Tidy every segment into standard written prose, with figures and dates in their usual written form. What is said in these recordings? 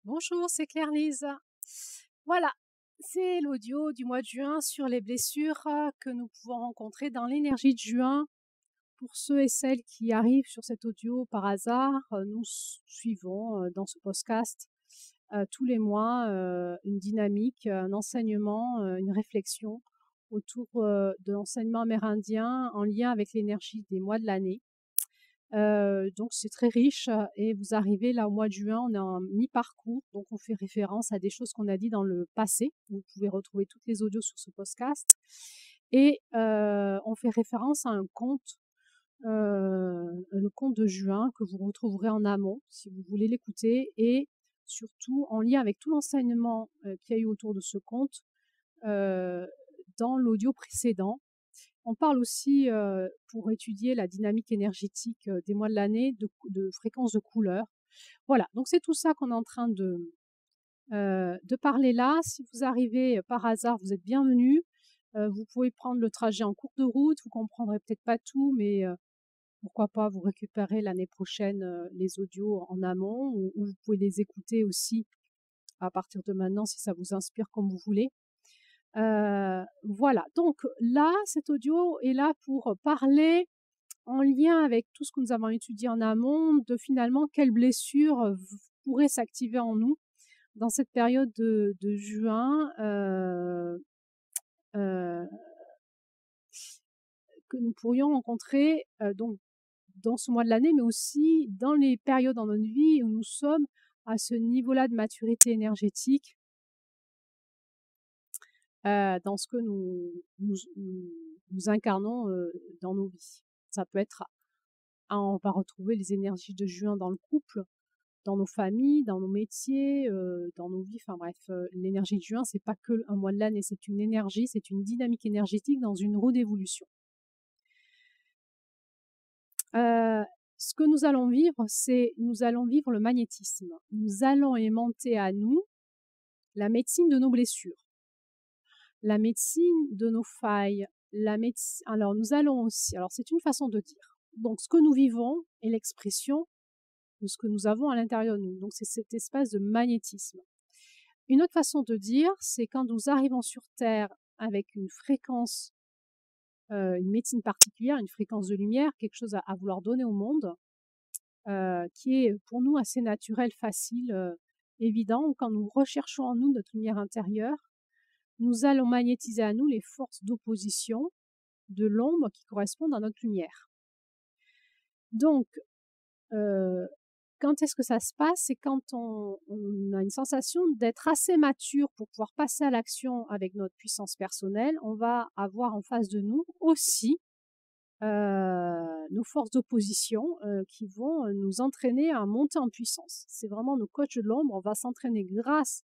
Bonjour, c'est Claire-Lise. Voilà, c'est l'audio du mois de juin sur les blessures que nous pouvons rencontrer dans l'énergie de juin. Pour ceux et celles qui arrivent sur cet audio par hasard, nous suivons dans ce podcast tous les mois une dynamique, un enseignement, une réflexion autour de l'enseignement amérindien en lien avec l'énergie des mois de l'année. Donc c'est très riche et vous arrivez là au mois de juin, on est en mi-parcours, donc on fait référence à des choses qu'on a dit dans le passé. Vous pouvez retrouver toutes les audios sur ce podcast et on fait référence à un conte, le conte de juin que vous retrouverez en amont si vous voulez l'écouter et surtout en lien avec tout l'enseignement, qu'il y a eu autour de ce conte, heu, dans l'audio précédent. On parle aussi, pour étudier la dynamique énergétique, des mois de l'année, de fréquences de couleurs. Voilà, donc c'est tout ça qu'on est en train de parler là. Si vous arrivez par hasard, vous êtes bienvenus. Vous pouvez prendre le trajet en cours de route, vous comprendrez peut-être pas tout, mais pourquoi pas vous récupérer l'année prochaine, les audios en amont ou vous pouvez les écouter aussi à partir de maintenant si ça vous inspire comme vous voulez. Voilà, donc là, cet audio est là pour parler en lien avec tout ce que nous avons étudié en amont, de finalement quelles blessures pourraient s'activer en nous dans cette période de juin euh, que nous pourrions rencontrer donc dans ce mois de l'année, mais aussi dans les périodes dans notre vie où nous sommes à ce niveau-là de maturité énergétique, dans ce que nous incarnons dans nos vies. Ça peut être, on va retrouver les énergies de juin dans le couple, dans nos familles, dans nos métiers, dans nos vies. Enfin bref, l'énergie de juin, c'est pas que un mois de l'année, c'est une énergie, c'est une dynamique énergétique dans une roue d'évolution. Ce que nous allons vivre, nous allons vivre le magnétisme. Nous allons aimanter à nous la médecine de nos blessures, la médecine de nos failles, alors nous allons aussi, alors c'est une façon de dire. Donc ce que nous vivons est l'expression de ce que nous avons à l'intérieur de nous. Donc c'est cet espace de magnétisme. Une autre façon de dire, c'est quand nous arrivons sur Terre avec une fréquence, une médecine particulière, une fréquence de lumière, quelque chose à vouloir donner au monde, qui est pour nous assez naturel, facile, évident. Quand nous recherchons en nous notre lumière intérieure, nous allons magnétiser à nous les forces d'opposition de l'ombre qui correspondent à notre lumière. Donc, quand est-ce que ça se passe? C'est quand on a une sensation d'être assez mature pour pouvoir passer à l'action avec notre puissance personnelle. On va avoir en face de nous aussi nos forces d'opposition qui vont nous entraîner à monter en puissance. C'est vraiment nos coachs de l'ombre. On va s'entraîner grâce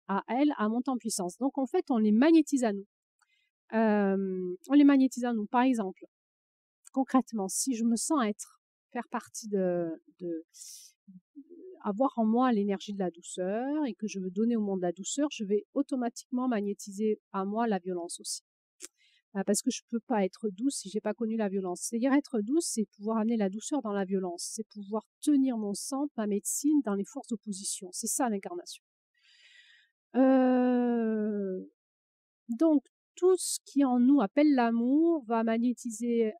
à elles à monter en puissance. Donc en fait, on les magnétise à nous. On les magnétise à nous. Par exemple, concrètement, si je me sens faire partie avoir en moi l'énergie de la douceur et que je veux donner au monde la douceur, je vais automatiquement magnétiser à moi la violence aussi. Parce que je peux pas être douce si j'ai pas connu la violence. C'est-à-dire être douce, c'est pouvoir amener la douceur dans la violence. C'est pouvoir tenir mon sang, ma médecine dans les forces d'opposition. C'est ça l'incarnation. Donc, tout ce qui en nous appelle l'amour va magnétiser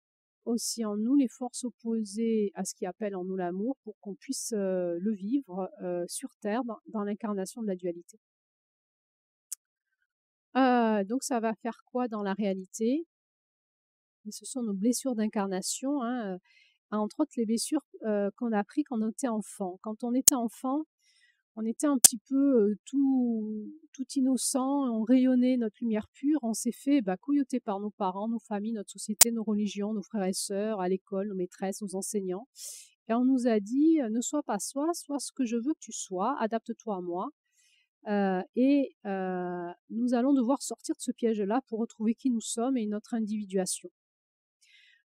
aussi en nous les forces opposées à ce qui appelle en nous l'amour pour qu'on puisse le vivre sur Terre dans l'incarnation de la dualité. Donc ça va faire quoi dans la réalité? Et ce sont nos blessures d'incarnation, hein, entre autres les blessures qu'on a apprises quand on était enfant. Quand on était enfant, on était un petit peu tout innocent, on rayonnait notre lumière pure, on s'est fait couilloter par nos parents, nos familles, notre société, nos religions, nos frères et sœurs, à l'école, nos maîtresses, nos enseignants. Et on nous a dit, ne sois pas soi, sois ce que je veux que tu sois, adapte-toi à moi. Nous allons devoir sortir de ce piège-là pour retrouver qui nous sommes et notre individuation.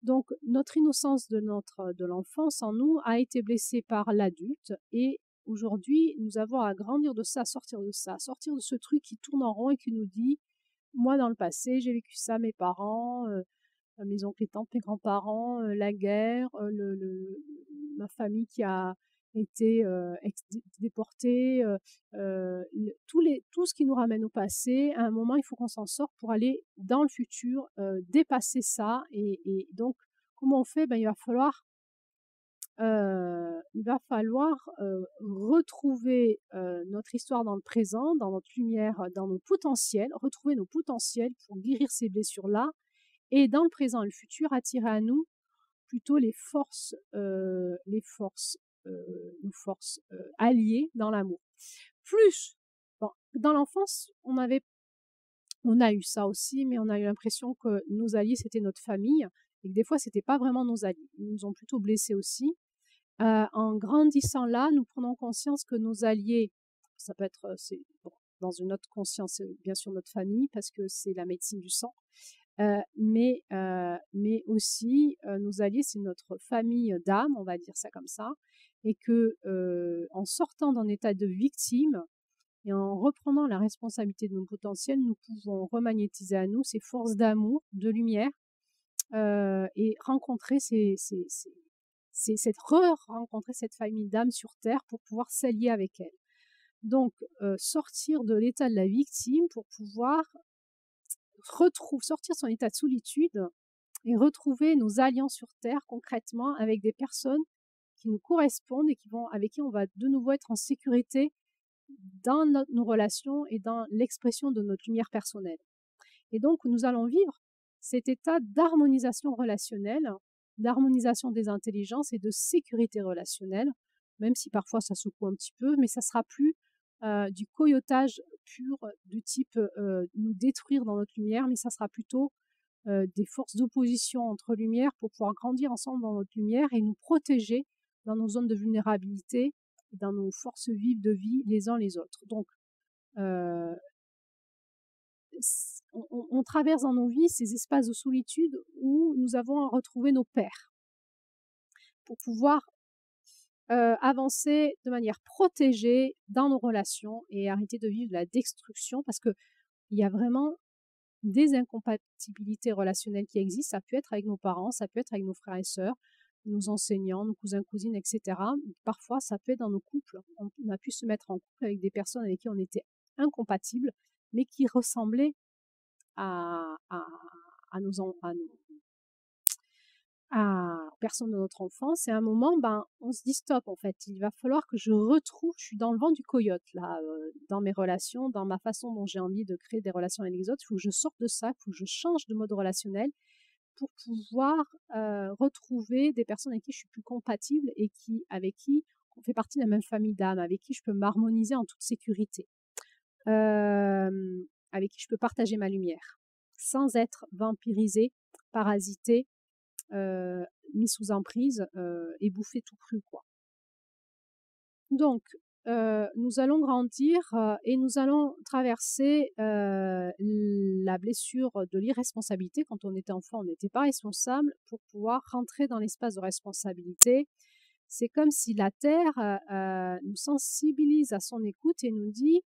Donc, notre innocence de l'enfance en nous a été blessée par l'adulte et aujourd'hui, nous avons à grandir de ça, sortir de ça, sortir de ce truc qui tourne en rond et qui nous dit, moi dans le passé, j'ai vécu ça, mes parents, mes oncles et tantes, mes grands-parents, la guerre, ma famille été déportés, tout ce qui nous ramène au passé, à un moment, il faut qu'on s'en sorte pour aller dans le futur, dépasser ça. Et donc, comment on fait? Ben, il va falloir retrouver notre histoire dans le présent, dans notre lumière, dans nos potentiels, retrouver nos potentiels pour guérir ces blessures-là, et dans le présent et le futur, attirer à nous plutôt nos forces alliées dans l'amour. Plus, bon, dans l'enfance, on a eu ça aussi, mais on a eu l'impression que nos alliés, c'était notre famille, et que des fois, c'était pas vraiment nos alliés. Ils nous ont plutôt blessés aussi. En grandissant là, nous prenons conscience que nos alliés, ça peut être, bon, dans une autre conscience, bien sûr notre famille, parce que c'est la médecine du sang, mais aussi nos alliés, c'est notre famille d'âme, on va dire ça comme ça, et que en sortant d'un état de victime et en reprenant la responsabilité de nos potentiels, nous pouvons remagnétiser à nous ces forces d'amour, de lumière, et rencontrer cette famille d'âmes sur Terre pour pouvoir s'allier avec elle. Donc, sortir de l'état de la victime pour pouvoir sortir son état de solitude et retrouver nos alliances sur Terre concrètement avec des personnes qui nous correspondent et avec qui on va de nouveau être en sécurité dans nos relations et dans l'expression de notre lumière personnelle. Et donc, nous allons vivre cet état d'harmonisation relationnelle, d'harmonisation des intelligences et de sécurité relationnelle, même si parfois ça secoue un petit peu, mais ça sera plus du coyotage pur de type nous détruire dans notre lumière, mais ça sera plutôt des forces d'opposition entre lumières pour pouvoir grandir ensemble dans notre lumière et nous protéger dans nos zones de vulnérabilité et dans nos forces vives de vie les uns les autres. Donc, euh, on traverse dans nos vies ces espaces de solitude où nous avons à retrouver nos pères pour pouvoir avancer de manière protégée dans nos relations et arrêter de vivre de la destruction, parce qu'il y a vraiment des incompatibilités relationnelles qui existent. Ça peut être avec nos parents, ça peut être avec nos frères et sœurs, nos enseignants, nos cousins, cousines, etc. Parfois, ça peut être dans nos couples. On a pu se mettre en couple avec des personnes avec qui on était incompatibles, mais qui ressemblaient à, à, à personne de notre enfance. Et à un moment, ben, on se dit stop, en fait. Il va falloir que je retrouve, je suis dans le vent du coyote, là, dans mes relations, dans ma façon dont j'ai envie de créer des relations avec les autres. Il faut que je sorte de ça, il faut que je change de mode relationnel pour pouvoir retrouver des personnes avec qui je suis plus compatible et avec qui on fait partie de la même famille d'âme, avec qui je peux m'harmoniser en toute sécurité, avec qui je peux partager ma lumière, sans être vampirisée, parasitée, mis sous emprise et bouffé tout cru, quoi. Donc, nous allons grandir et nous allons traverser la blessure de l'irresponsabilité. Quand on était enfant, on n'était pas responsable. Pour pouvoir rentrer dans l'espace de responsabilité, c'est comme si la Terre nous sensibilise à son écoute et nous dit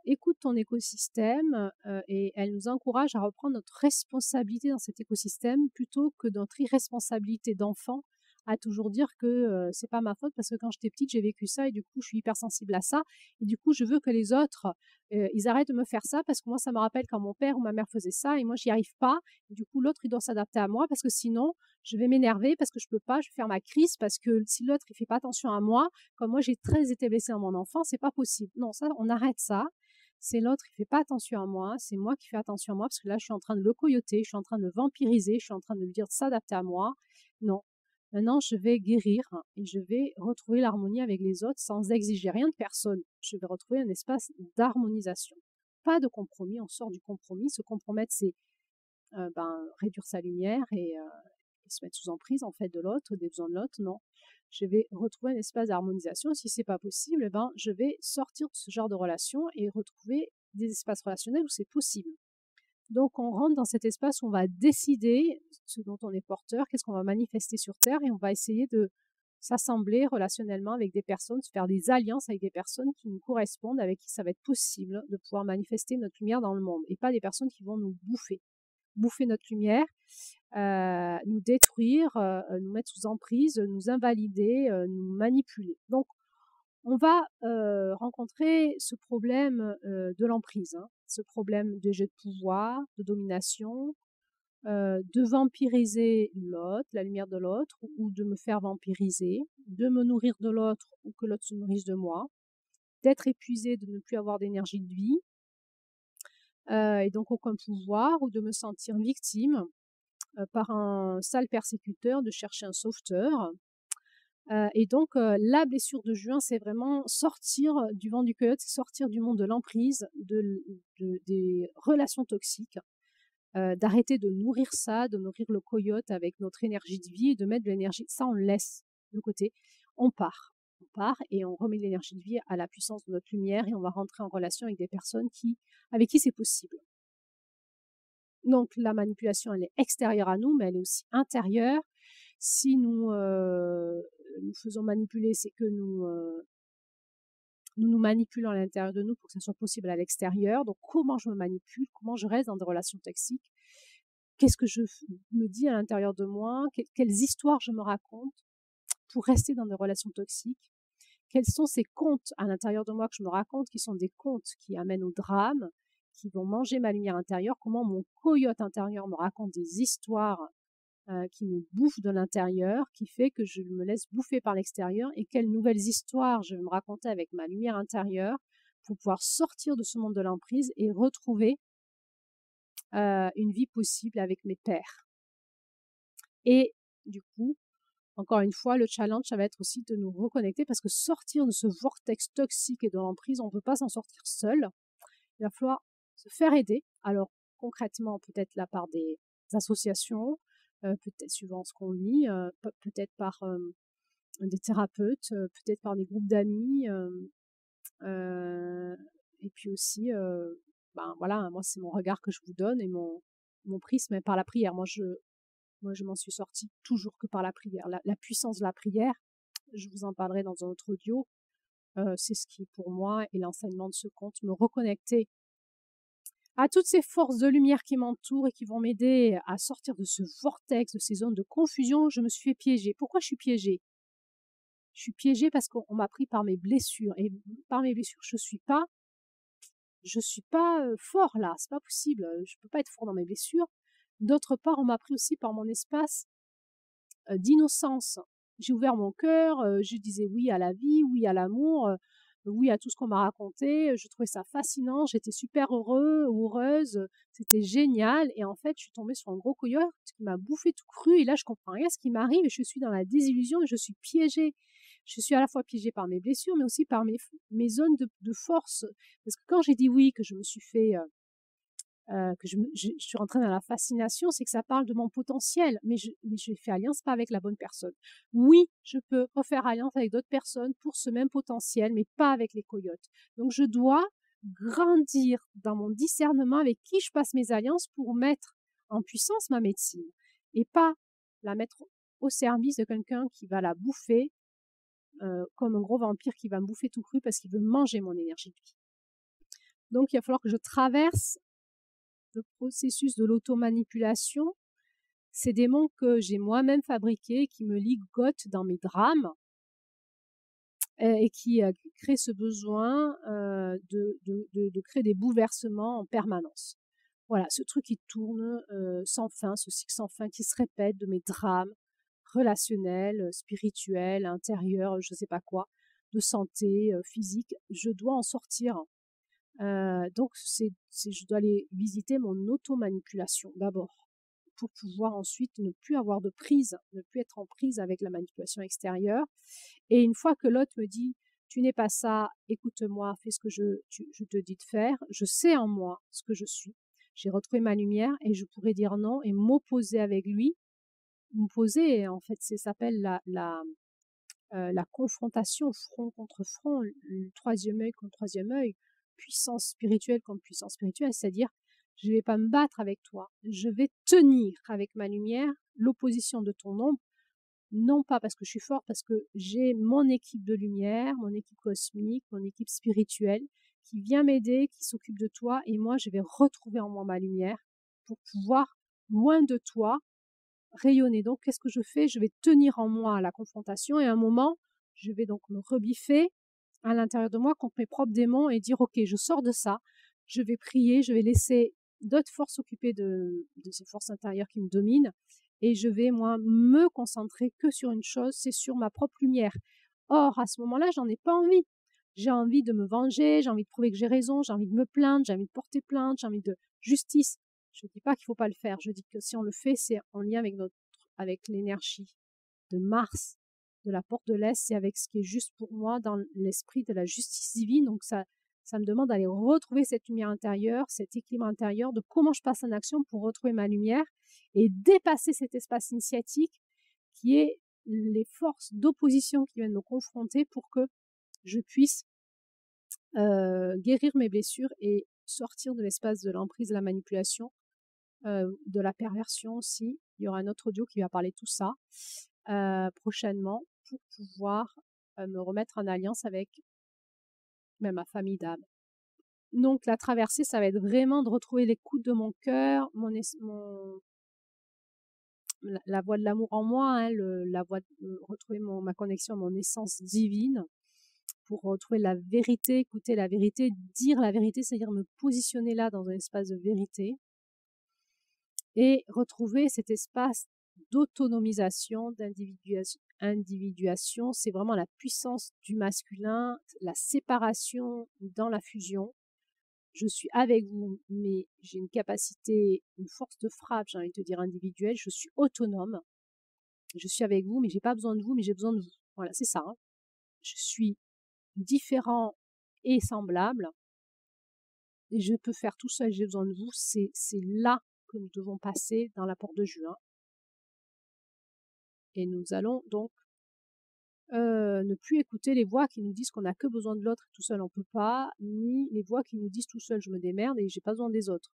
écoute ton écosystème, et elle nous encourage à reprendre notre responsabilité dans cet écosystème plutôt que notre irresponsabilité d'enfant à toujours dire que c'est pas ma faute parce que quand j'étais petite j'ai vécu ça et du coup je suis hypersensible à ça et du coup je veux que les autres ils arrêtent de me faire ça parce que moi ça me rappelle quand mon père ou ma mère faisait ça et moi j'y arrive pas et du coup l'autre il doit s'adapter à moi parce que sinon je vais m'énerver parce que je peux pas, je vais faire ma crise parce que si l'autre il fait pas attention à moi, comme moi j'ai très été blessée dans mon enfance, c'est pas possible. Non, ça, on arrête ça. C'est l'autre, il fait pas attention à moi, c'est moi qui fais attention à moi parce que là, je suis en train de le coyoter, je suis en train de le vampiriser, je suis en train de lui dire de s'adapter à moi. Non. Maintenant, je vais guérir et je vais retrouver l'harmonie avec les autres sans exiger rien de personne. Je vais retrouver un espace d'harmonisation. Pas de compromis, on sort du compromis. Se compromettre, c'est réduire sa lumière et se mettre sous emprise en fait de l'autre, des besoins de l'autre. Non, je vais retrouver un espace d'harmonisation. Si c'est pas possible, je vais sortir de ce genre de relation et retrouver des espaces relationnels où c'est possible. Donc on rentre dans cet espace où on va décider ce dont on est porteur, qu'est-ce qu'on va manifester sur Terre et on va essayer de s'assembler relationnellement avec des personnes, se faire des alliances avec des personnes qui nous correspondent, avec qui ça va être possible de pouvoir manifester notre lumière dans le monde et pas des personnes qui vont nous bouffer notre lumière nous détruire, nous mettre sous emprise, nous invalider, nous manipuler. Donc on va rencontrer ce problème de l'emprise, hein, ce problème de jeu de pouvoir, de domination, de vampiriser l'autre, la lumière de l'autre, ou de me faire vampiriser, de me nourrir de l'autre ou que l'autre se nourrisse de moi, d'être épuisé, de ne plus avoir d'énergie de vie, et donc aucun pouvoir, ou de me sentir victime par un sale persécuteur, de chercher un sauveteur. Et donc la blessure de juin, c'est vraiment sortir du vent du coyote, sortir du monde de l'emprise, des relations toxiques, d'arrêter de nourrir ça, de nourrir le coyote avec notre énergie de vie et de mettre de l'énergie. Ça, on le laisse de côté. On part. On part et on remet de l'énergie de vie à la puissance de notre lumière et on va rentrer en relation avec des personnes avec qui c'est possible. Donc la manipulation, elle est extérieure à nous, mais elle est aussi intérieure. Si nous nous faisons manipuler, c'est que nous manipulons à l'intérieur de nous pour que ça soit possible à l'extérieur. Donc comment je me manipule, comment je reste dans des relations toxiques, qu'est-ce que je me dis à l'intérieur de moi, quelles histoires je me raconte pour rester dans des relations toxiques, quels sont ces contes à l'intérieur de moi que je me raconte qui sont des contes qui amènent au drame, qui vont manger ma lumière intérieure, comment mon coyote intérieur me raconte des histoires qui me bouffe de l'intérieur, qui fait que je me laisse bouffer par l'extérieur, et quelles nouvelles histoires je vais me raconter avec ma lumière intérieure pour pouvoir sortir de ce monde de l'emprise et retrouver une vie possible avec mes pairs. Et du coup, encore une fois, le challenge, ça va être aussi de nous reconnecter, parce que sortir de ce vortex toxique et de l'emprise, on ne peut pas s'en sortir seul. Il va falloir se faire aider. Alors concrètement, peut-être là par des associations, peut-être suivant ce qu'on lit, peut-être par des thérapeutes, peut-être par des groupes d'amis, et puis aussi, ben voilà, moi c'est mon regard que je vous donne et mon prisme par la prière. Moi je m'en suis sortie toujours que par la prière. La puissance de la prière, je vous en parlerai dans un autre audio, c'est ce qui pour moi est l'enseignement de ce conte, me reconnecter à toutes ces forces de lumière qui m'entourent et qui vont m'aider à sortir de ce vortex, de ces zones de confusion. Je me suis fait piéger. Pourquoi je suis piégée? Je suis piégée parce qu'on m'a pris par mes blessures. Et par mes blessures, je suis pas fort là. C'est pas possible. Je peux pas être fort dans mes blessures. D'autre part, on m'a pris aussi par mon espace d'innocence. J'ai ouvert mon cœur. Je disais oui à la vie, oui à l'amour. Oui à tout ce qu'on m'a raconté, je trouvais ça fascinant, j'étais super heureuse, c'était génial, et en fait, je suis tombée sur un gros coyote qui m'a bouffé tout cru, et là, je comprends rien à ce qui m'arrive, et je suis dans la désillusion, et je suis piégée. Je suis à la fois piégée par mes blessures, mais aussi par mes zones de force. Parce que quand j'ai dit oui, que je me suis fait je suis rentrée dans la fascination, c'est que ça parle de mon potentiel, mais je fais alliance pas avec la bonne personne. Oui, je peux refaire alliance avec d'autres personnes pour ce même potentiel, mais pas avec les coyotes. Donc je dois grandir dans mon discernement avec qui je passe mes alliances pour mettre en puissance ma médecine, et pas la mettre au service de quelqu'un qui va la bouffer, comme un gros vampire qui va me bouffer tout cru parce qu'il veut manger mon énergie de vie. Donc il va falloir que je traverse le processus de l'automanipulation, ces démons que j'ai moi-même fabriqués, qui me ligotent dans mes drames, et qui créent ce besoin de créer des bouleversements en permanence. Voilà, ce truc qui tourne sans fin, ce cycle sans fin qui se répète de mes drames relationnels, spirituels, intérieurs, je ne sais pas quoi, de santé, physique. Je dois en sortir. Donc je dois aller visiter mon automanipulation d'abord, pour pouvoir ensuite ne plus avoir de prise, ne plus être en prise avec la manipulation extérieure. Et une fois que l'autre me dit tu n'es pas ça, écoute-moi, fais ce que je te dis de faire, je sais en moi ce que je suis. J'ai retrouvé ma lumière et je pourrais dire non et m'opposer avec lui. M'opposer, en fait, ça s'appelle la confrontation, front contre front, le troisième œil contre troisième œil, puissance spirituelle contre puissance spirituelle, c'est-à-dire je ne vais pas me battre avec toi, je vais tenir avec ma lumière l'opposition de ton ombre, non pas parce que je suis forte, parce que j'ai mon équipe de lumière, mon équipe cosmique, mon équipe spirituelle qui vient m'aider, qui s'occupe de toi, et moi je vais retrouver en moi ma lumière pour pouvoir, loin de toi, rayonner. Donc, qu'est-ce que je fais? Je vais tenir en moi la confrontation et à un moment, je vais donc me rebiffer à l'intérieur de moi contre mes propres démons et dire: «OK, je sors de ça, je vais prier, je vais laisser d'autres forces s'occuper de ces forces intérieures qui me dominent et je vais, moi, me concentrer que sur une chose, c'est sur ma propre lumière». Or, à ce moment-là, j'en ai pas envie. J'ai envie de me venger, j'ai envie de prouver que j'ai raison, j'ai envie de me plaindre, j'ai envie de porter plainte, j'ai envie de justice. Je dis pas qu'il faut pas le faire, je dis que si on le fait, c'est en lien avec l'énergie de Mars, de la porte de l'Est, c'est avec ce qui est juste pour moi dans l'esprit de la justice divine. Donc ça me demande d'aller retrouver cette lumière intérieure, cet équilibre intérieur, de comment je passe en action pour retrouver ma lumière et dépasser cet espace initiatique qui est les forces d'opposition qui viennent me confronter pour que je puisse guérir mes blessures et sortir de l'espace de l'emprise, de la manipulation, de la perversion aussi. Il y aura un autre audio qui va parler de tout ça prochainement pour pouvoir me remettre en alliance avec même ma famille d'âme. Donc la traversée, ça va être vraiment de retrouver l'écoute de mon cœur, la voix de l'amour en moi, hein, la voix retrouver ma connexion à mon essence divine pour retrouver la vérité, écouter la vérité, dire la vérité, c'est-à-dire me positionner là dans un espace de vérité et retrouver cet espace d'autonomisation, d'individuation. C'est vraiment la puissance du masculin, la séparation dans la fusion. Je suis avec vous, mais j'ai une capacité, une force de frappe, j'ai envie de te dire individuelle. Je suis autonome. Je suis avec vous, mais j'ai pas besoin de vous, mais j'ai besoin de vous. Voilà, c'est ça. Hein. Je suis différent et semblable. Et je peux faire tout ça et j'ai besoin de vous. C'est là que nous devons passer dans la porte de juin. Et nous allons donc ne plus écouter les voix qui nous disent qu'on n'a que besoin de l'autre et tout seul on peut pas, ni les voix qui nous disent tout seul je me démerde et j'ai pas besoin des autres.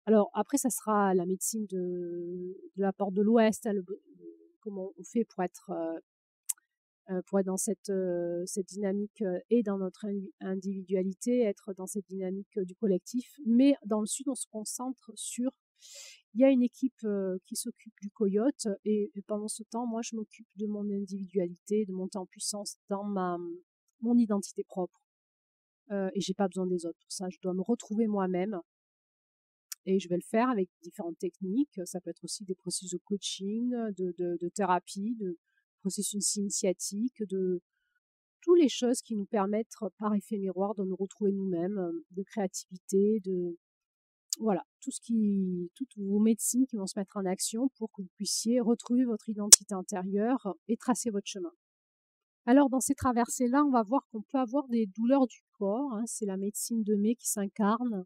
Alors après ça sera la médecine de la porte de l'Ouest, hein, comment on fait pour être dans cette dynamique et dans notre individualité, être dans cette dynamique du collectif. Mais dans le Sud, on se concentre sur... Il y a une équipe qui s'occupe du coyote et pendant ce temps, moi, je m'occupe de mon individualité, de monter en puissance dans mon identité propre. Et j'ai pas besoin des autres pour ça. Je dois me retrouver moi-même et je vais le faire avec différentes techniques. Ça peut être aussi des processus de coaching, de thérapie, de processus initiatiques, de toutes les choses qui nous permettent par effet miroir de nous retrouver nous-mêmes, de créativité, voilà, toutes vos médecines qui vont se mettre en action pour que vous puissiez retrouver votre identité intérieure et tracer votre chemin. Alors dans ces traversées-là, on va voir qu'on peut avoir des douleurs du corps, hein, c'est la médecine de mai qui s'incarne.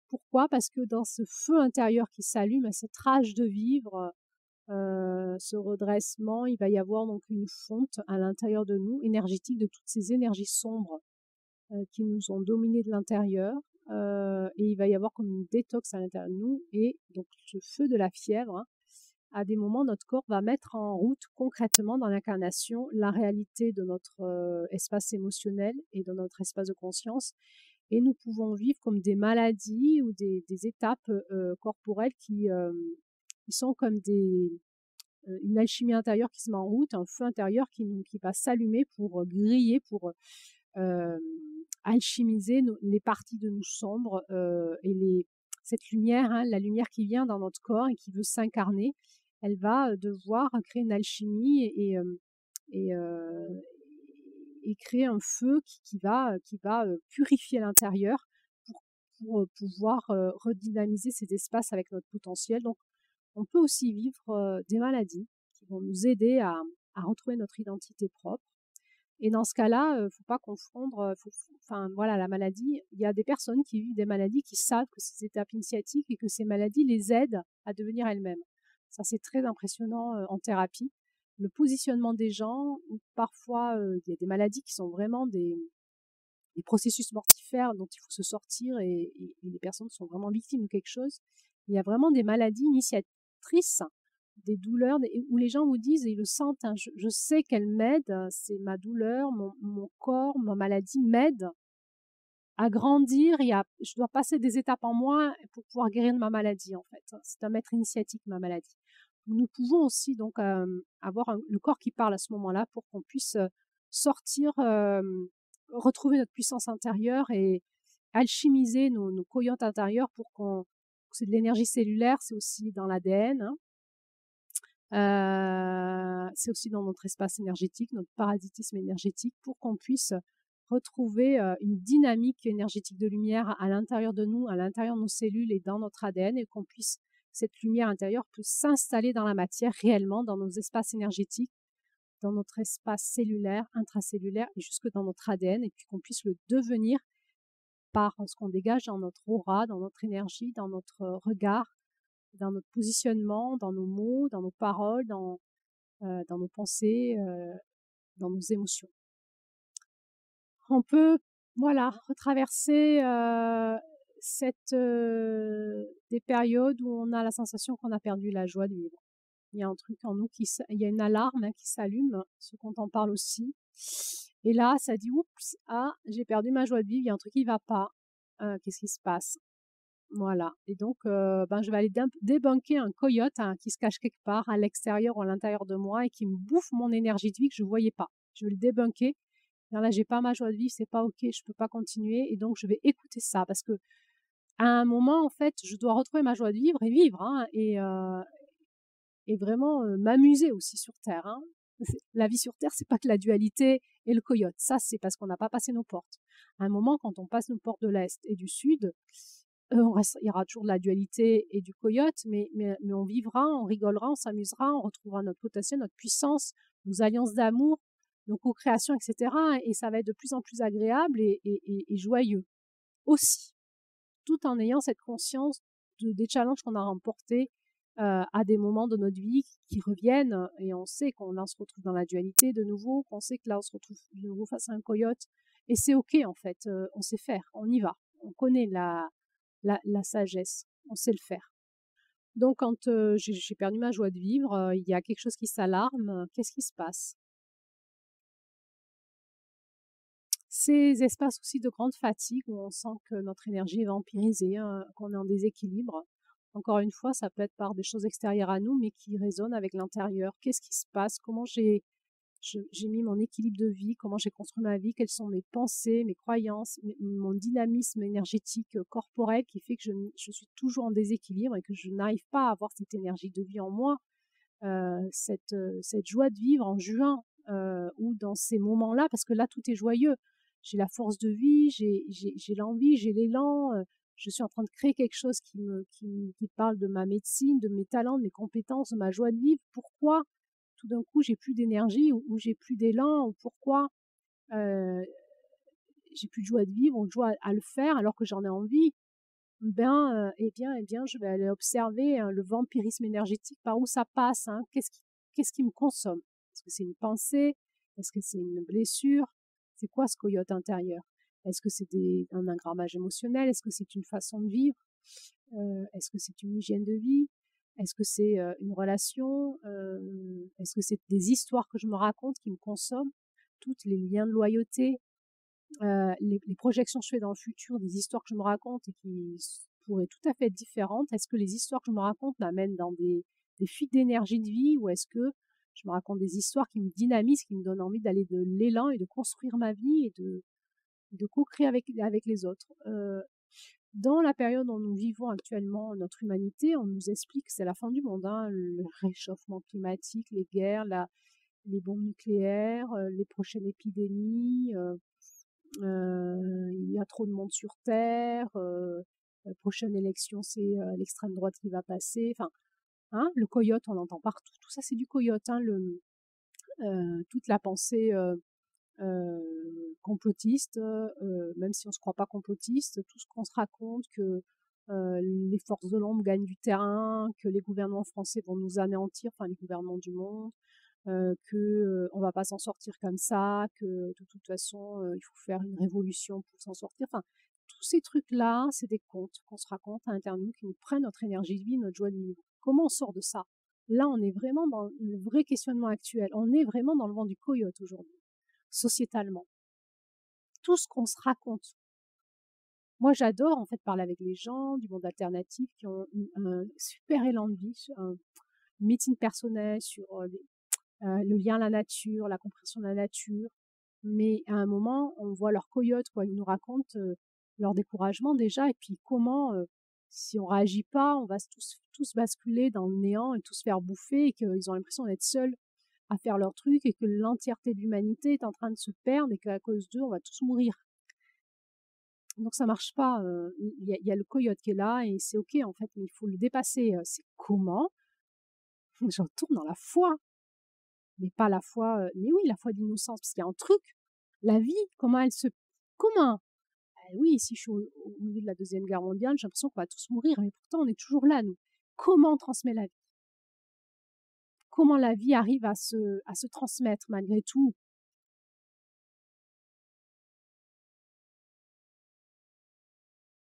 Pourquoi? Parce que dans ce feu intérieur qui s'allume, à cette rage de vivre, ce redressement, il va y avoir donc une fonte à l'intérieur de nous, énergétique, de toutes ces énergies sombres qui nous ont dominés de l'intérieur. Et il va y avoir comme une détox à l'intérieur de nous. Et donc ce feu de la fièvre, hein, à des moments, notre corps va mettre en route concrètement dans l'incarnation la réalité de notre espace émotionnel et de notre espace de conscience. Et nous pouvons vivre comme des maladies ou des étapes corporelles qui sont comme une alchimie intérieure qui se met en route, un feu intérieur qui va s'allumer pour griller, pour alchimiser les parties de nous sombres et cette lumière, hein, la lumière qui vient dans notre corps et qui veut s'incarner, elle va devoir créer une alchimie et créer un feu qui va purifier l'intérieur pour pouvoir redynamiser ces espaces avec notre potentiel. Donc, on peut aussi vivre des maladies qui vont nous aider à retrouver notre identité propre. Et dans ce cas-là, faut pas confondre, enfin voilà, la maladie. Il y a des personnes qui vivent des maladies qui savent que c'est des étapes initiatiques et que ces maladies les aident à devenir elles-mêmes. Ça, c'est très impressionnant en thérapie. Le positionnement des gens, parfois, il y a des maladies qui sont vraiment des processus mortifères dont il faut se sortir et les personnes sont vraiment victimes de quelque chose. Il y a vraiment des maladies initiatrices, des douleurs où les gens vous disent, et ils le sentent, hein, je sais qu'elle m'aide, c'est ma douleur, mon corps, ma maladie m'aide à grandir je dois passer des étapes en moi pour pouvoir guérir de ma maladie en fait. C'est un maître initiatique ma maladie. Nous pouvons aussi donc avoir le corps qui parle à ce moment-là pour qu'on puisse sortir, retrouver notre puissance intérieure et alchimiser nos coyotes intérieures pour qu'on c'est de l'énergie cellulaire, c'est aussi dans l'ADN, hein. C'est aussi dans notre espace énergétique, notre parasitisme énergétique, pour qu'on puisse retrouver une dynamique énergétique de lumière à l'intérieur de nous, à l'intérieur de nos cellules et dans notre ADN, et qu'on puisse, cette lumière intérieure peut s'installer dans la matière réellement, dans nos espaces énergétiques, dans notre espace cellulaire, intracellulaire et jusque dans notre ADN, et puis qu'on puisse le devenir par ce qu'on dégage dans notre aura, dans notre énergie, dans notre regard, dans notre positionnement, dans nos mots, dans nos paroles, dans nos pensées, dans nos émotions. On peut, voilà, retraverser des périodes où on a la sensation qu'on a perdu la joie de vivre. Il y a un truc en nous il y a une alarme qui s'allume, ce qu'on t'en parle aussi. Et là, ça dit, oups, ah, j'ai perdu ma joie de vivre, il y a un truc qui va pas. Qu'est-ce qui se passe? Voilà. Et donc, je vais aller débunker un coyote qui se cache quelque part à l'extérieur ou à l'intérieur de moi et qui me bouffe mon énergie de vie que je ne voyais pas. Je vais le débunker. Là, j'ai pas ma joie de vivre, c'est pas OK, je peux pas continuer. Et donc, je vais écouter ça parce que à un moment, en fait, je dois retrouver ma joie de vivre et vivre, hein, et vraiment m'amuser aussi sur Terre, hein. La vie sur Terre, c'est pas que la dualité et le coyote. Ça, c'est parce qu'on n'a pas passé nos portes. À un moment, quand on passe nos portes de l'Est et du Sud, il y aura toujours de la dualité et du coyote, mais on vivra, on rigolera, on s'amusera, on retrouvera notre potentiel, notre puissance, nos alliances d'amour, nos co-créations, etc. Et ça va être de plus en plus agréable et joyeux aussi, tout en ayant cette conscience des challenges qu'on a remportés à des moments de notre vie qui reviennent. Et on sait qu'on là, on se retrouve dans la dualité de nouveau, qu'on sait que là, on se retrouve de nouveau face à un coyote. Et c'est OK, en fait. On sait faire, on y va. On connaît la sagesse, on sait le faire. Donc quand j'ai perdu ma joie de vivre, il y a quelque chose qui s'alarme, qu'est-ce qui se passe? Ces espaces aussi de grande fatigue où on sent que notre énergie est vampirisée, hein, qu'on est en déséquilibre. Encore une fois, ça peut être par des choses extérieures à nous, mais qui résonnent avec l'intérieur. Qu'est-ce qui se passe? Comment j'ai mis mon équilibre de vie, comment j'ai construit ma vie, quelles sont mes pensées, mes croyances, mon dynamisme énergétique corporel qui fait que je suis toujours en déséquilibre et que je n'arrive pas à avoir cette énergie de vie en moi, cette joie de vivre en juin ou dans ces moments-là, parce que là, tout est joyeux. J'ai la force de vie, j'ai l'envie, j'ai l'élan, je suis en train de créer quelque chose qui parle de ma médecine, de mes talents, de mes compétences, de ma joie de vivre. Pourquoi tout d'un coup j'ai plus d'énergie ou j'ai plus d'élan ou pourquoi euh, j'ai plus de joie de vivre ou de joie à le faire alors que j'en ai envie? Je vais aller observer le vampirisme énergétique, par où ça passe, hein. Qu'est-ce qui me consomme? Est-ce que c'est une pensée? Est-ce que c'est une blessure? C'est quoi ce coyote intérieur? Est-ce que c'est un engrammage émotionnel? Est-ce que c'est une façon de vivre? Est-ce que c'est une hygiène de vie? Est-ce que c'est une relation? Est-ce que c'est des histoires que je me raconte qui me consomment? Toutes les liens de loyauté, les projections que je fais dans le futur, des histoires que je me raconte et qui pourraient tout à fait être différentes. Est-ce que les histoires que je me raconte m'amènent dans des fuites d'énergie de vie, ou est-ce que je me raconte des histoires qui me dynamisent, qui me donnent envie d'aller de l'élan et de construire ma vie et de co-créer avec les autres? Dans la période où nous vivons actuellement, notre humanité, on nous explique que c'est la fin du monde, hein, le réchauffement climatique, les guerres, les bombes nucléaires, les prochaines épidémies. Il y a trop de monde sur Terre. La prochaine élection, c'est l'extrême droite qui va passer. Enfin, hein, le coyote, on l'entend partout. Tout ça, c'est du coyote. Hein, toute la pensée complotiste, même si on ne se croit pas complotiste, tout ce qu'on se raconte que les forces de l'ombre gagnent du terrain, que les gouvernements français vont nous anéantir, enfin les gouvernements du monde, que on va pas s'en sortir comme ça, que de toute façon il faut faire une révolution pour s'en sortir. Enfin, tous ces trucs-là, c'est des contes qu'on se raconte à l'intérieur de nous qui nous prennent notre énergie de vie, notre joie de vivre. Comment on sort de ça? Là, on est vraiment dans le vrai questionnement actuel. On est vraiment dans le vent du coyote aujourd'hui, sociétalement. Tout ce qu'on se raconte. Moi, j'adore en fait parler avec les gens du monde alternatif qui ont un super élan de vie, médecine personnelle, sur le lien à la nature, la compréhension de la nature. Mais à un moment, on voit leur coyote, quoi. Ils nous racontent leur découragement déjà, et puis comment, si on réagit pas, on va tous basculer dans le néant et tous faire bouffer, et qu'ils ont l'impression d'être seuls à faire leur truc, et que l'entièreté de l'humanité est en train de se perdre, et qu'à cause d'eux, on va tous mourir. Donc ça marche pas. Il y a le coyote qui est là, et c'est ok en fait, mais il faut le dépasser. C'est comment? Je retourne dans la foi, mais pas la foi, mais oui, la foi d'innocence, parce qu'il y a un truc, la vie, comment? Oui, si je suis au milieu de la Deuxième Guerre mondiale, j'ai l'impression qu'on va tous mourir, mais pourtant on est toujours là, nous. Comment on transmet la vie? Comment la vie arrive à se transmettre malgré tout?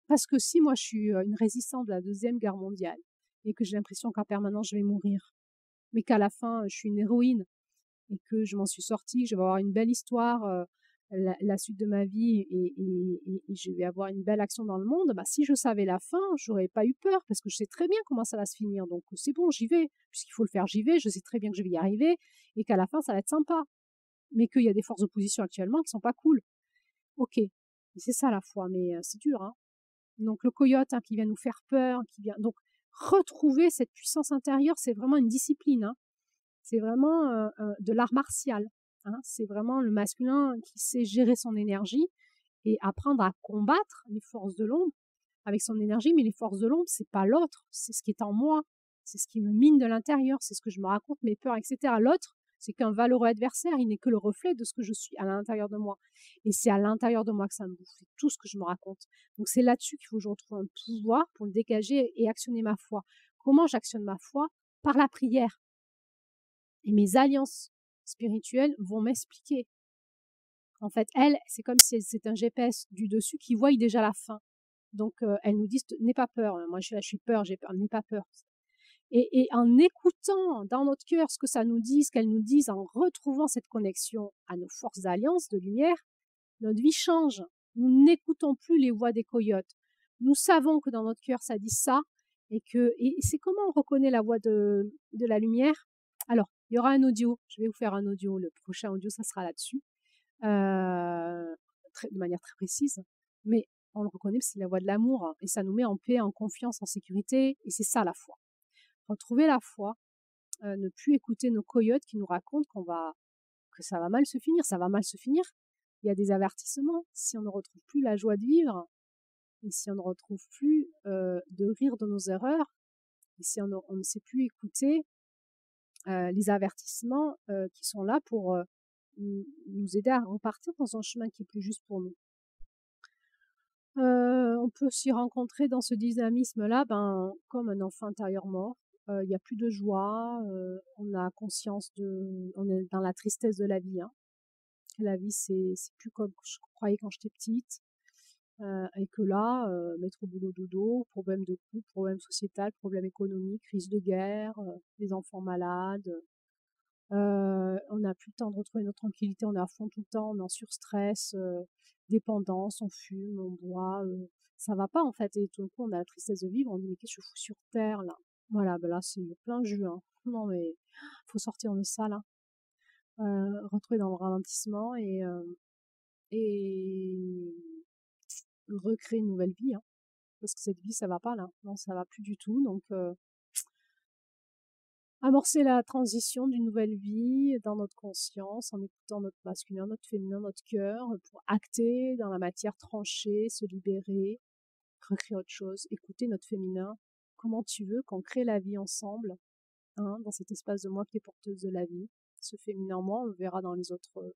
Parce que si moi je suis une résistante de la Deuxième Guerre mondiale, et que j'ai l'impression qu'en permanence je vais mourir, mais qu'à la fin je suis une héroïne, et que je m'en suis sortie, je vais avoir une belle histoire, la suite de ma vie, et je vais avoir une belle action dans le monde, bah, si je savais la fin, j'aurais pas eu peur, parce que je sais très bien comment ça va se finir. Donc c'est bon, j'y vais. Puisqu'il faut le faire, j'y vais. Je sais très bien que je vais y arriver, et qu'à la fin, ça va être sympa. Mais qu'il y a des forces d'opposition actuellement qui sont pas cool. Ok. C'est ça la foi, mais c'est dur, hein. Donc le coyote, hein, qui vient nous faire peur, donc retrouver cette puissance intérieure, c'est vraiment une discipline, hein. C'est vraiment de l'art martial, hein. C'est vraiment le masculin qui sait gérer son énergie et apprendre à combattre les forces de l'ombre avec son énergie. Mais les forces de l'ombre, c'est pas l'autre, c'est ce qui est en moi, c'est ce qui me mine de l'intérieur, c'est ce que je me raconte, mes peurs, etc. L'autre, c'est qu'un valeureux adversaire, il n'est que le reflet de ce que je suis à l'intérieur de moi. Et c'est à l'intérieur de moi que ça me bouffe, c'est tout ce que je me raconte. Donc c'est là-dessus qu'il faut que je retrouve un pouvoir pour le dégager et actionner ma foi. Comment j'actionne ma foi? Par la prière. Et mes alliances spirituelles vont m'expliquer. En fait, elles, c'est comme si c'est un GPS du dessus qui voit déjà la fin. Donc, elles nous disent, n'aie pas peur. Moi, je suis là, je suis peur, j'ai peur, n'aie pas peur. Et en écoutant dans notre cœur ce que ça nous dit, ce qu'elles nous disent, en retrouvant cette connexion à nos forces d'alliance de lumière, notre vie change. Nous n'écoutons plus les voix des coyotes. Nous savons que dans notre cœur, ça dit ça, et c'est comment on reconnaît la voix de la lumière. Alors, il y aura un audio. Je vais vous faire un audio. Le prochain audio, ça sera là-dessus, de manière très précise. Mais on le reconnaît parce que c'est la voix de l'amour, hein, et ça nous met en paix, en confiance, en sécurité. Et c'est ça la foi. Retrouver la foi, ne plus écouter nos coyotes qui nous racontent que ça va mal se finir. Ça va mal se finir. Il y a des avertissements. Si on ne retrouve plus la joie de vivre, et si on ne retrouve plus de rire de nos erreurs, et si on ne sait plus écouter les avertissements qui sont là pour nous aider à repartir dans un chemin qui est plus juste pour nous. On peut s'y rencontrer dans ce dynamisme-là, comme un enfant intérieur mort. Il n'y a plus de joie, on a conscience on est dans la tristesse de la vie, hein. La vie, c'est plus comme je croyais quand j'étais petite. Et que là, mettre au boulot dodo, problème de couple, problème sociétal, problème économique, crise de guerre, des enfants malades. On n'a plus le temps de retrouver notre tranquillité, on est à fond tout le temps, on est en surstress, dépendance, on fume, on boit, ça va pas en fait. Et tout d'un coup, on a la tristesse de vivre, on dit mais qu'est-ce que je fous sur terre là? Voilà, là c'est plein jus, hein. Non mais faut sortir de ça là, retrouver dans le ralentissement, et recréer une nouvelle vie, hein. Parce que cette vie, ça va pas là, non, ça va plus du tout. Donc amorcer la transition d'une nouvelle vie dans notre conscience, en écoutant notre masculin, notre féminin, notre cœur, pour acter dans la matière, trancher, se libérer, recréer autre chose, écouter notre féminin. Comment tu veux qu'on crée la vie ensemble, hein, dans cet espace de moi qui est porteuse de la vie. Ce féminin en moi, on le verra dans les autres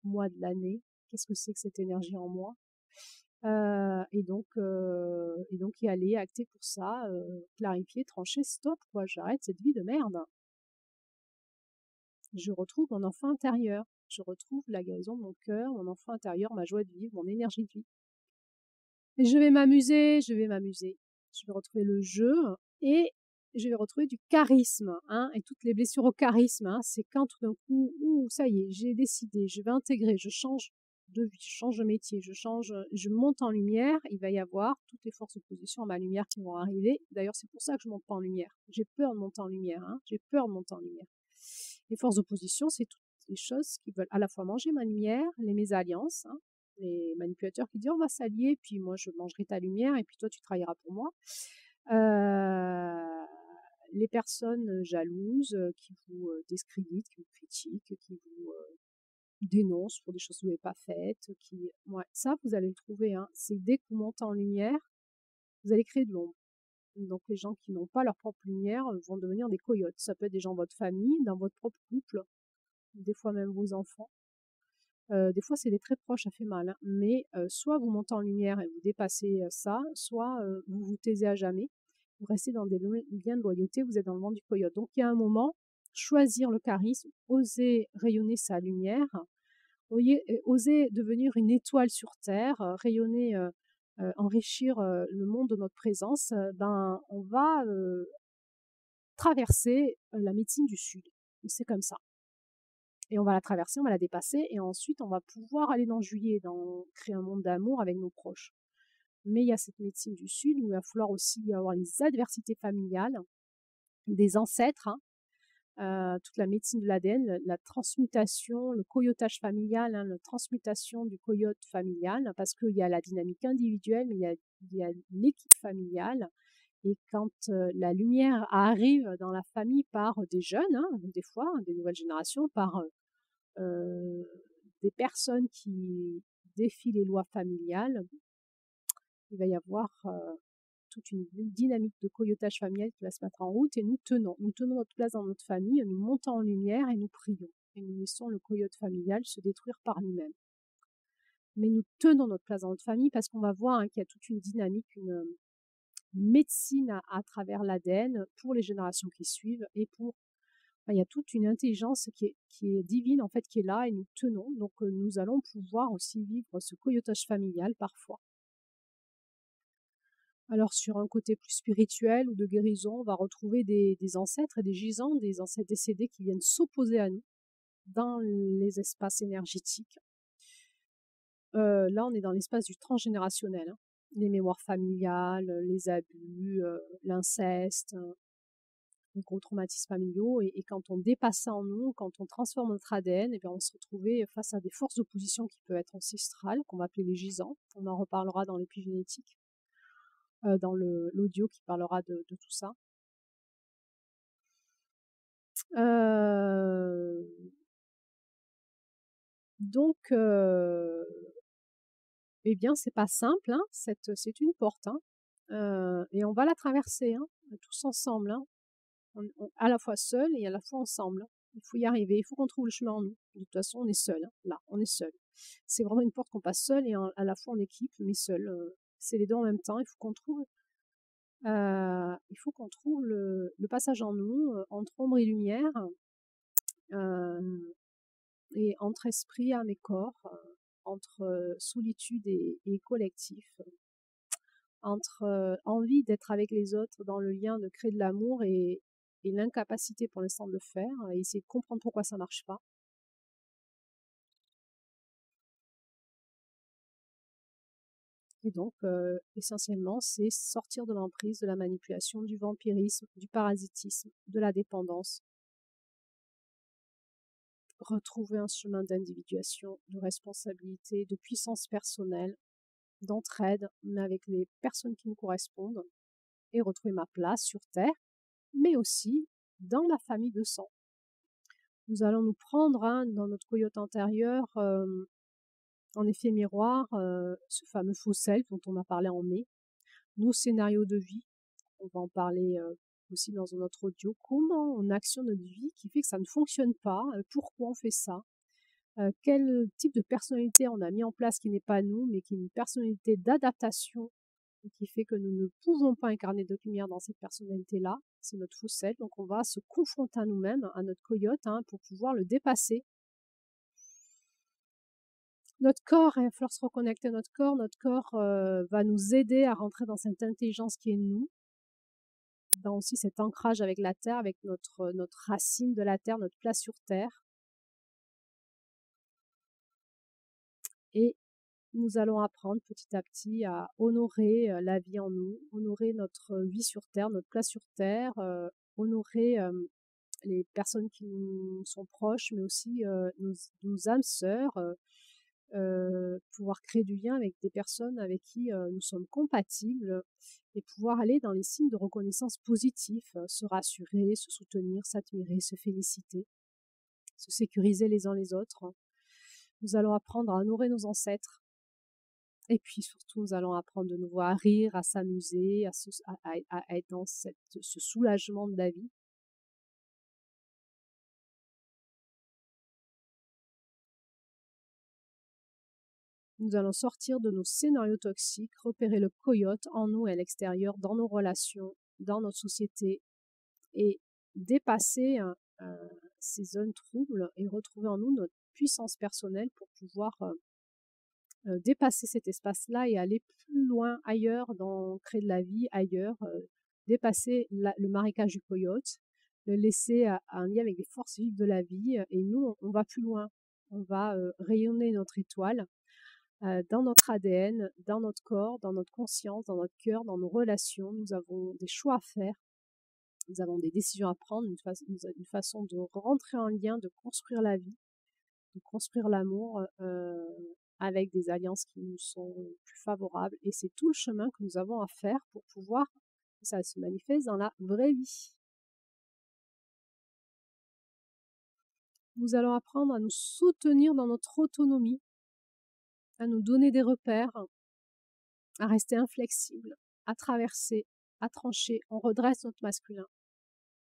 mois de l'année. Qu'est-ce que c'est que cette énergie en moi? Et donc y aller, acter pour ça, clarifier, trancher, stop quoi, j'arrête cette vie de merde. Je retrouve mon enfant intérieur, je retrouve la guérison de mon cœur, mon enfant intérieur, ma joie de vivre, mon énergie de vie. Et je vais m'amuser, je vais retrouver le jeu, et je vais retrouver du charisme, hein, et toutes les blessures au charisme, hein, c'est quand tout d'un coup, ça y est, j'ai décidé, je vais intégrer, je change de vie, je change de métier, je monte en lumière, il va y avoir toutes les forces d'opposition à ma lumière qui vont arriver. D'ailleurs, c'est pour ça que je monte pas en lumière. J'ai peur de monter en lumière, hein. J'ai peur de monter en lumière. Les forces d'opposition, c'est toutes les choses qui veulent à la fois manger ma lumière, les mésalliances, hein, les manipulateurs qui disent on va s'allier, puis moi je mangerai ta lumière et puis toi tu travailleras pour moi. Les personnes jalouses qui vous discréditent, qui vous critiquent, qui vous dénoncent pour des choses que vous n'avez pas faites, ouais, ça vous allez le trouver, hein. C'est dès que vous montez en lumière, vous allez créer de l'ombre. Donc les gens qui n'ont pas leur propre lumière vont devenir des coyotes. Ça peut être des gens de votre famille, dans votre propre couple, des fois même vos enfants. Des fois c'est des très proches, ça fait mal, hein. Mais soit vous montez en lumière et vous dépassez ça, soit vous vous taisez à jamais. Vous restez dans des liens de loyauté, vous êtes dans le vent du coyote. Donc il y a un moment, choisir le charisme, oser rayonner sa lumière, oser devenir une étoile sur terre, rayonner, enrichir le monde de notre présence, ben on va traverser la médecine du Sud. C'est comme ça. Et on va la traverser, on va la dépasser, et ensuite on va pouvoir aller dans Juillet, créer un monde d'amour avec nos proches. Mais il y a cette médecine du Sud où il va falloir aussi avoir les adversités familiales, des ancêtres, hein, toute la médecine de l'ADN, la transmutation, le coyotage familial, hein, la transmutation du coyote familial, parce qu'il y a la dynamique individuelle, mais il y a l'équipe familiale. Et quand la lumière arrive dans la famille par des jeunes, hein, des fois, des nouvelles générations, par des personnes qui défient les lois familiales, il va y avoir toute une dynamique de coyotage familial qui va se mettre en route, et nous tenons notre place dans notre famille, nous montons en lumière et nous prions. Et nous laissons le coyote familial se détruire par lui-même. Mais nous tenons notre place dans notre famille parce qu'on va voir, hein, qu'il y a toute une dynamique, une médecine à travers l'ADN pour les générations qui suivent, et il y a toute une intelligence qui est divine, en fait, qui est là, et nous tenons. Donc nous allons pouvoir aussi vivre ce coyotage familial parfois. Alors sur un côté plus spirituel ou de guérison, on va retrouver des ancêtres et des gisants, des ancêtres décédés qui viennent s'opposer à nous dans les espaces énergétiques. Là, on est dans l'espace du transgénérationnel, hein. Les mémoires familiales, les abus, l'inceste, les gros traumatismes familiaux. Et quand on dépasse ça en nous, quand on transforme notre ADN, et bien on se retrouvait face à des forces d'opposition qui peuvent être ancestrales, qu'on va appeler les gisants. On en reparlera dans l'épigénétique, dans l'audio qui parlera de tout ça. Donc, eh bien, c'est pas simple, hein, c'est une porte, hein, et on va la traverser, hein, tous ensemble, hein, à la fois seul et à la fois ensemble, hein. Il faut y arriver, il faut qu'on trouve le chemin en nous. De toute façon, on est seul, hein, là, on est seul. C'est vraiment une porte qu'on passe seul et à la fois en équipe, mais seul. C'est les deux en même temps. Il faut qu'on trouve le passage en nous, entre ombre et lumière, et entre esprit, âme et corps, entre solitude et collectif, entre envie d'être avec les autres dans le lien, de créer de l'amour, et l'incapacité pour l'instant de le faire, et essayer de comprendre pourquoi ça marche pas. Et donc, essentiellement, c'est sortir de l'emprise, de la manipulation, du vampirisme, du parasitisme, de la dépendance. Retrouver un chemin d'individuation, de responsabilité, de puissance personnelle, d'entraide, mais avec les personnes qui nous correspondent, et retrouver ma place sur Terre, mais aussi dans ma famille de sang. Nous allons nous prendre, hein, dans notre coyote antérieur, en effet miroir, ce fameux faux self dont on a parlé en mai, nos scénarios de vie, on va en parler aussi dans un autre audio, comment on actionne notre vie qui fait que ça ne fonctionne pas, pourquoi on fait ça, quel type de personnalité on a mis en place qui n'est pas nous, mais qui est une personnalité d'adaptation, et qui fait que nous ne pouvons pas incarner de lumière dans cette personnalité-là, c'est notre faux self. Donc on va se confronter à nous-mêmes, à notre coyote, hein, pour pouvoir le dépasser. Notre corps, il va falloir se reconnecter à notre corps va nous aider à rentrer dans cette intelligence qui est nous, dans aussi cet ancrage avec la terre, avec notre racine de la terre, notre place sur terre. Et nous allons apprendre petit à petit à honorer la vie en nous, honorer notre vie sur Terre, notre place sur Terre, honorer les personnes qui nous sont proches, mais aussi nos âmes sœurs, pouvoir créer du lien avec des personnes avec qui nous sommes compatibles et pouvoir aller dans les signes de reconnaissance positifs, se rassurer, se soutenir, s'admirer, se féliciter, se sécuriser les uns les autres. Nous allons apprendre à honorer nos ancêtres. Et puis surtout, nous allons apprendre de nouveau à rire, à s'amuser, à être dans ce soulagement de la vie. Nous allons sortir de nos scénarios toxiques, repérer le coyote en nous et à l'extérieur, dans nos relations, dans notre société, et dépasser ces zones troubles et retrouver en nous notre puissance personnelle pour pouvoir dépasser cet espace-là et aller plus loin ailleurs, créer de la vie ailleurs, dépasser le marécage du coyote, le laisser à un lien avec les forces vives de la vie, et nous, on va plus loin. On va rayonner notre étoile dans notre ADN, dans notre corps, dans notre conscience, dans notre cœur, dans nos relations. Nous avons des choix à faire, nous avons des décisions à prendre, une façon de rentrer en lien, de construire la vie, de construire l'amour avec des alliances qui nous sont plus favorables. Et c'est tout le chemin que nous avons à faire pour pouvoir que ça se manifeste dans la vraie vie. Nous allons apprendre à nous soutenir dans notre autonomie, à nous donner des repères, à rester inflexible, à traverser, à trancher. On redresse notre masculin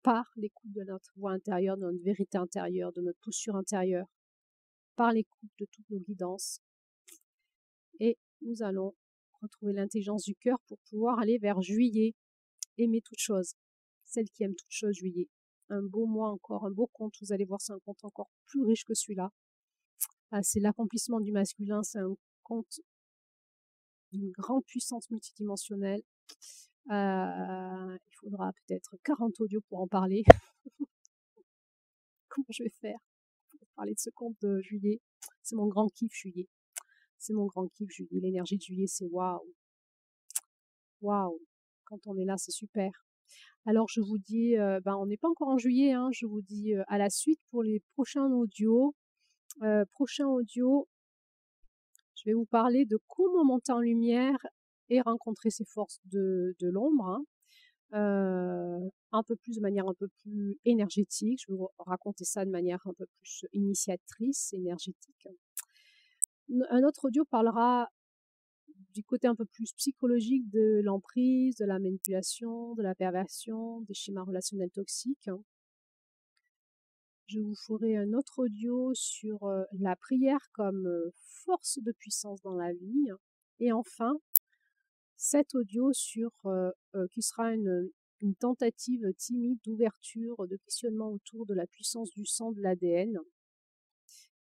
par l'écoute de notre voix intérieure, de notre vérité intérieure, de notre posture intérieure, par l'écoute de toutes nos guidances. Et nous allons retrouver l'intelligence du cœur pour pouvoir aller vers juillet, aimer toute chose, celle qui aime toute chose, juillet. Un beau mois encore, un beau conte, vous allez voir, c'est un conte encore plus riche que celui-là. C'est l'accomplissement du masculin, c'est un conte d'une grande puissance multidimensionnelle. Il faudra peut-être 40 audios pour en parler. Comment je vais faire pour parler de ce conte de juillet? C'est mon grand kiff, juillet. C'est mon grand kiff, juillet. L'énergie de juillet, c'est waouh. Waouh. Quand on est là, c'est super. Alors, je vous dis, on n'est pas encore en juillet, hein, je vous dis à la suite pour les prochains audios. Prochain audio, je vais vous parler de comment monter en lumière et rencontrer ses forces de l'ombre, hein. Un peu plus, de manière un peu plus énergétique. Je vais vous raconter ça de manière un peu plus initiatrice, énergétique. Un autre audio parlera du côté un peu plus psychologique de l'emprise, de la manipulation, de la perversion, des schémas relationnels toxiques. Je vous ferai un autre audio sur la prière comme force de puissance dans la vie. Et enfin, cet audio qui sera une tentative timide d'ouverture, de questionnement autour de la puissance du sang, de l'ADN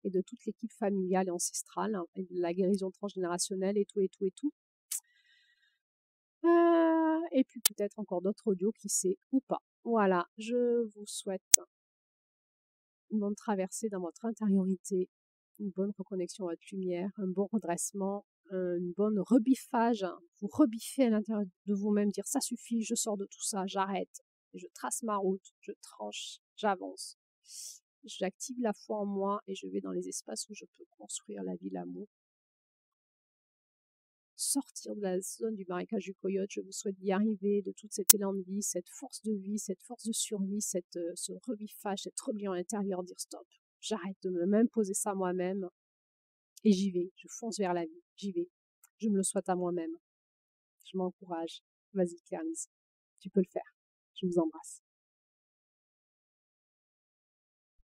et de toute l'équipe familiale et ancestrale, hein, et de la guérison transgénérationnelle et tout, et tout, et tout. Et puis peut-être encore d'autres audios, qui sait, ou pas. Voilà, je vous souhaite une bonne traversée dans votre intériorité, une bonne reconnexion à votre lumière, un bon redressement, une bonne rebiffage. Vous rebiffez à l'intérieur de vous-même, dire ça suffit, je sors de tout ça, j'arrête, je trace ma route, je tranche, j'avance. J'active la foi en moi et je vais dans les espaces où je peux construire la vie, l'amour. Sortir de la zone du marécage du coyote, je vous souhaite d'y arriver, de toute cet élan de vie, cette force de vie, cette force de survie, ce rebiffage, cette rébellion intérieure, dire stop, j'arrête de m'imposer ça moi-même et j'y vais, je fonce vers la vie, j'y vais, je me le souhaite à moi-même, je m'encourage, vas-y Clarisse, tu peux le faire, je vous embrasse.